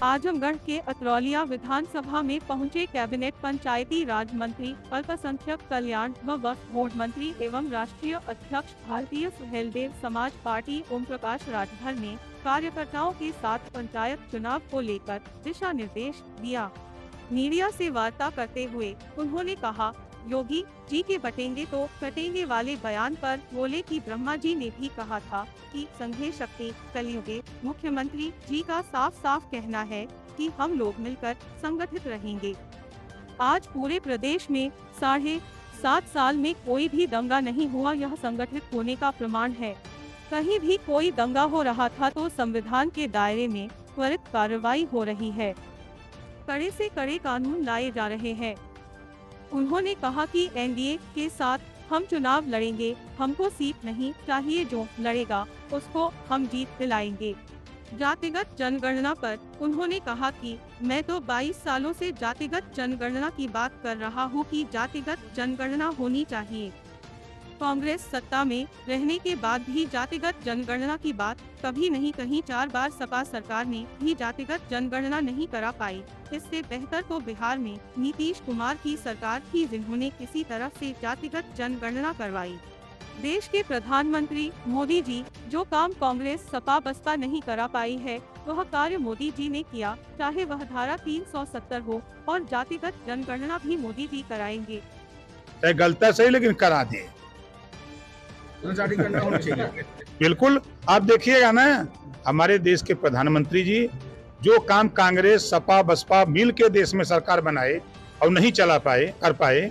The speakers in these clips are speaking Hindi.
आजमगढ़ के अतरौलिया विधानसभा में पहुंचे कैबिनेट पंचायती राज मंत्री, अल्पसंख्यक कल्याण व वक्फ बोर्ड मंत्री एवं राष्ट्रीय अध्यक्ष भारतीय सुहेलदेव समाज पार्टी ओम प्रकाश राजभर ने कार्यकर्ताओं के साथ पंचायत चुनाव को लेकर दिशा निर्देश दिया। मीडिया से वार्ता करते हुए उन्होंने कहा, योगी जी के बटेंगे तो कटेंगे वाले बयान पर बोले कि ब्रह्मा जी ने भी कहा था कि संघे शक्ति कलयुगे। मुख्यमंत्री जी का साफ साफ कहना है कि हम लोग मिलकर संगठित रहेंगे। आज पूरे प्रदेश में 7.5 साल में कोई भी दंगा नहीं हुआ, यह संगठित होने का प्रमाण है। कहीं भी कोई दंगा हो रहा था तो संविधान के दायरे में त्वरित कार्रवाई हो रही है, कड़े से कड़े कानून लाए जा रहे हैं। उन्होंने कहा कि एनडीए के साथ हम चुनाव लड़ेंगे, हमको सीट नहीं चाहिए, जो लड़ेगा उसको हम जीत दिलाएंगे। जातिगत जनगणना पर उन्होंने कहा कि मैं तो 22 सालों से जातिगत जनगणना की बात कर रहा हूँ कि जातिगत जनगणना होनी चाहिए। कांग्रेस सत्ता में रहने के बाद भी जातिगत जनगणना की बात कभी नहीं कही। 4 बार सपा सरकार ने भी जातिगत जनगणना नहीं करा पाई। इससे बेहतर तो बिहार में नीतीश कुमार की सरकार थी, जिन्होंने किसी तरह से जातिगत जनगणना करवाई। देश के प्रधानमंत्री मोदी जी जो काम कांग्रेस सपा बसपा नहीं करा पाई है, वह कार्य मोदी जी ने किया, चाहे वह धारा 370 हो, और जातिगत जनगणना भी मोदी जी कराएंगे। गलता सही लेकिन करा दिए, बिल्कुल। आप देखिएगा ना, हमारे देश के प्रधानमंत्री जी जो काम कांग्रेस सपा बसपा मिल के देश में सरकार बनाए और नहीं चला पाए कर पाए,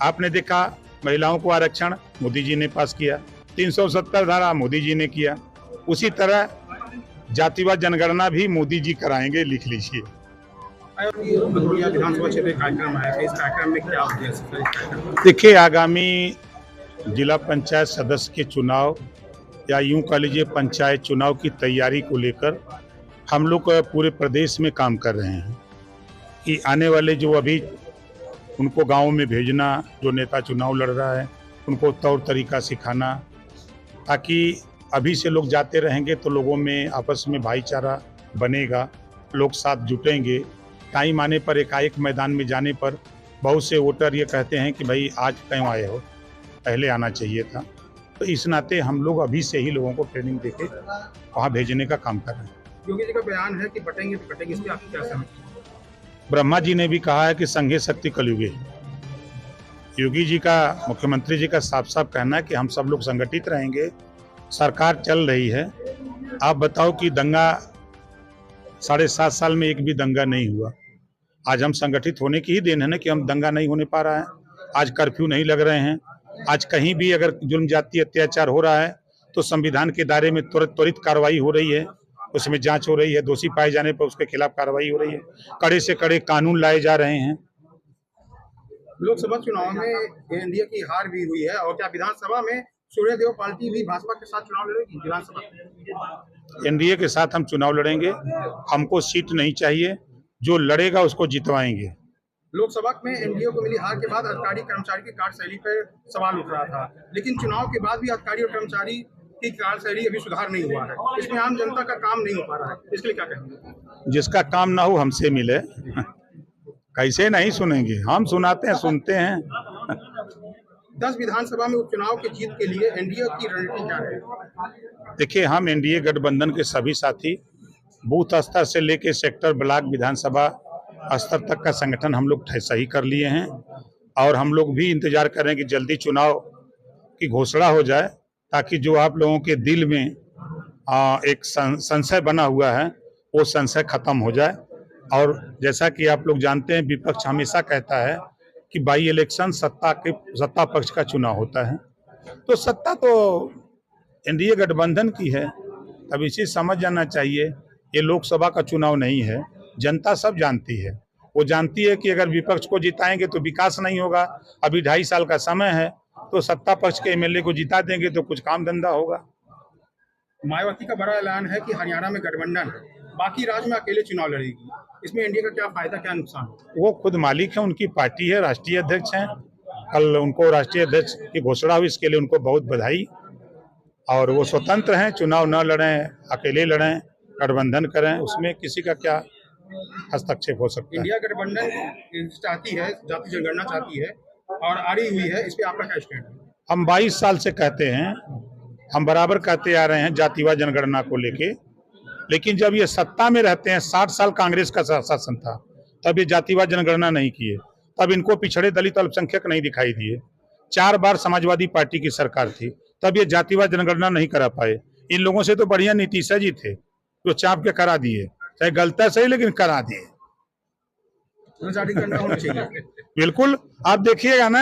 आपने देखा महिलाओं को आरक्षण मोदी जी ने पास किया, 370 धारा मोदी जी ने किया। उसी तरह जातिवाद जनगणना भी मोदी जी कराएंगे, लिख लीजिए। विधानसभा क्षेत्र कार्यक्रम है, इस कार्यक्रम में क्या उद्देश्य? देखिए, आगामी जिला पंचायत सदस्य के चुनाव या यूं कह लीजिए पंचायत चुनाव की तैयारी को लेकर हम लोग पूरे प्रदेश में काम कर रहे हैं कि आने वाले जो अभी उनको गांव में भेजना, जो नेता चुनाव लड़ रहा है उनको तौर तरीका सिखाना, ताकि अभी से लोग जाते रहेंगे तो लोगों में आपस में भाईचारा बनेगा, लोग साथ जुटेंगे। टाइम आने पर एकाएक मैदान में जाने पर बहुत से वोटर ये कहते हैं कि भाई आज क्यों आए हो, पहले आना चाहिए था। तो इस नाते हम लोग अभी से ही लोगों को ट्रेनिंग देके वहाँ भेजने का काम कर रहे हैं। योगी जी का बयान है कि बटेंगे तो कटेंगे, इसकी आपकी क्या समझ? ब्रह्मा जी ने भी कहा है कि संघे शक्ति कलयुगे। योगी जी का, मुख्यमंत्री जी का साफ साफ कहना है कि हम सब लोग संगठित रहेंगे, सरकार चल रही है। आप बताओ कि दंगा 7.5 साल में एक भी दंगा नहीं हुआ। आज हम संगठित होने की ही देन है ना कि हम दंगा नहीं होने पा रहा है। आज कर्फ्यू नहीं लग रहे हैं। आज कहीं भी अगर जुल्म जाति अत्याचार हो रहा है तो संविधान के दायरे में त्वरित कार्रवाई हो रही है, उसमें जांच हो रही है, दोषी पाए जाने पर उसके खिलाफ कार्रवाई हो रही है, कड़े से कड़े कानून लाए जा रहे हैं। लोकसभा चुनाव में एनडीए की हार भी हुई है, और क्या विधानसभा में सूर्यदेव पार्टी भी भाजपा के साथ चुनाव लड़ेगी? विधानसभा एनडीए के साथ हम चुनाव लड़ेंगे, हमको सीट नहीं चाहिए, जो लड़ेगा उसको जितवाएंगे। लोकसभा में एनडीए को मिली हार के बाद अधिकारी कर्मचारी की कार्यशैली पर सवाल उठ रहा था, लेकिन चुनाव के बाद भी अधिकारी और कर्मचारी की कार्यशैली अभी सुधार नहीं हुआ है। इसमें आम जनता का काम नहीं हो पा रहा है, इसके लिए क्या कहेंगे? जिसका काम ना हो हमसे मिले, कैसे नहीं सुनेंगे? हम सुनाते हैं, सुनते हैं। 10 विधानसभा में उपचुनाव की जीत के लिए एनडीए की रणनीति क्या है? देखिए, हम एनडीए गठबंधन के सभी साथी बूथ स्तर से लेके सेक्टर, ब्लॉक, विधानसभा स्तर तक का संगठन हम लोग सही कर लिए हैं, और हम लोग भी इंतजार कर रहे हैं कि जल्दी चुनाव की घोषणा हो जाए, ताकि जो आप लोगों के दिल में एक संशय बना हुआ है वो संशय खत्म हो जाए। और जैसा कि आप लोग जानते हैं, विपक्ष हमेशा कहता है कि बाई इलेक्शन सत्ता पक्ष का चुनाव होता है, तो सत्ता तो एनडीए गठबंधन की है। अब इसे समझ जाना चाहिए, ये लोकसभा का चुनाव नहीं है। जनता सब जानती है, वो जानती है कि अगर विपक्ष को जिताएंगे तो विकास नहीं होगा। अभी 2.5 साल का समय है, तो सत्ता पक्ष के एमएलए को जिता देंगे तो कुछ काम धंधा होगा। मायावती का बड़ा ऐलान है कि हरियाणा में गठबंधन है, बाकी राज्य में अकेले चुनाव लड़ेगी। इसमें एनडीए का क्या फायदा, क्या नुकसान? वो खुद मालिक है, उनकी पार्टी है, राष्ट्रीय अध्यक्ष हैं। कल उनको राष्ट्रीय अध्यक्ष की घोषणा हुई, इसके लिए उनको बहुत बधाई। और वो स्वतंत्र हैं, चुनाव न लड़ें, अकेले लड़ें, गठबंधन करें, उसमें किसी का क्या हस्तक्षेप हो सकता है। इंडिया गठबंधन चाहती है, जाति जनगणना चाहती है और आ रही हुई है, इस पे आपका क्या स्टैंड है? हम 22 साल से कहते हैं, हम बराबर कहते आ रहे हैं जातिवाद जनगणना को लेके, लेकिन जब ये सत्ता में रहते हैं, 60 साल कांग्रेस का शासन था, तब ये जातिवाद जनगणना नहीं किए, तब इनको पिछड़े दलित अल्पसंख्यक नहीं दिखाई दिए। 4 बार समाजवादी पार्टी की सरकार थी, तब ये जातिवाद जनगणना नहीं करा पाए। इन लोगों से तो बढ़िया नीतीश जी थे जो चाप के करा दिए, चाहे गलत है सही लेकिन करा दिए। जनगणना होना चाहिए। बिल्कुल, आप देखिएगा ना,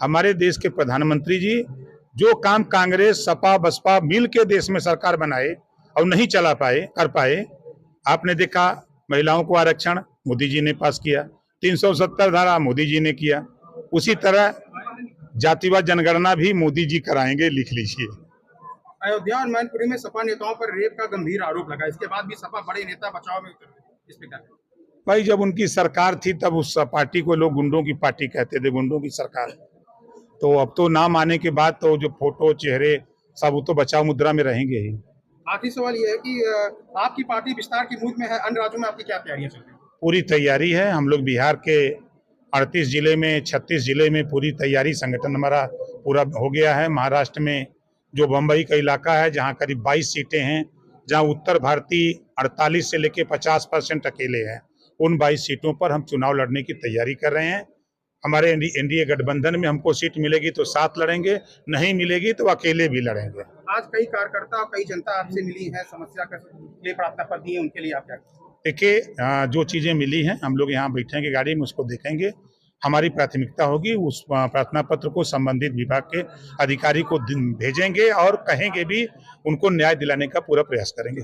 हमारे देश के प्रधानमंत्री जी जो काम कांग्रेस सपा बसपा मिल के देश में सरकार बनाए और नहीं चला पाए कर पाए, आपने देखा महिलाओं को आरक्षण मोदी जी ने पास किया, 370 धारा मोदी जी ने किया, उसी तरह जातिवाद जनगणना भी मोदी जी कराएंगे, लिख लीजिए। अयोध्या और मैनपुरी में सपा नेताओं पर रेप का गंभीर आरोप लगा, इसके बाद भी सपा बड़े नेता बचाव में उतर गए, इस पे क्या कहें? भाई, जब उनकी सरकार थी तब उस पार्टी को लोग गुंडों की पार्टी कहते थे, गुंडों की सरकार। तो अब तो नाम आने के बाद तो जो फोटो चेहरे सब वो तो बचाव मुद्रा में रहेंगे ही। आखिरी सवाल ये है कि आपकी पार्टी विस्तार की मूड में है, अन्य राज्यों में आपकी क्या तैयारियां चल रही हैं? पूरी तैयारी है, हम लोग बिहार के 38 जिले में 36 जिले में पूरी तैयारी, संगठन हमारा पूरा हो गया है। महाराष्ट्र में जो बम्बई का इलाका है जहाँ करीब 22 सीटें हैं, जहाँ उत्तर भारतीय 48 से लेके 50% अकेले हैं, उन 22 सीटों पर हम चुनाव लड़ने की तैयारी कर रहे हैं। हमारे एनडीए गठबंधन में हमको सीट मिलेगी तो साथ लड़ेंगे, नहीं मिलेगी तो अकेले भी लड़ेंगे। आज कई कार्यकर्ता और कई जनता आपसे मिली है, समस्या के लिए प्रार्थना पत्र दिए, उनके लिए आप क्या? देखिए, जो चीज़ें मिली हैं हम लोग यहाँ बैठेंगे गाड़ी में, उसको देखेंगे। हमारी प्राथमिकता होगी उस प्रार्थना पत्र को संबंधित विभाग के अधिकारी को भेजेंगे और कहेंगे भी, उनको न्याय दिलाने का पूरा प्रयास करेंगे।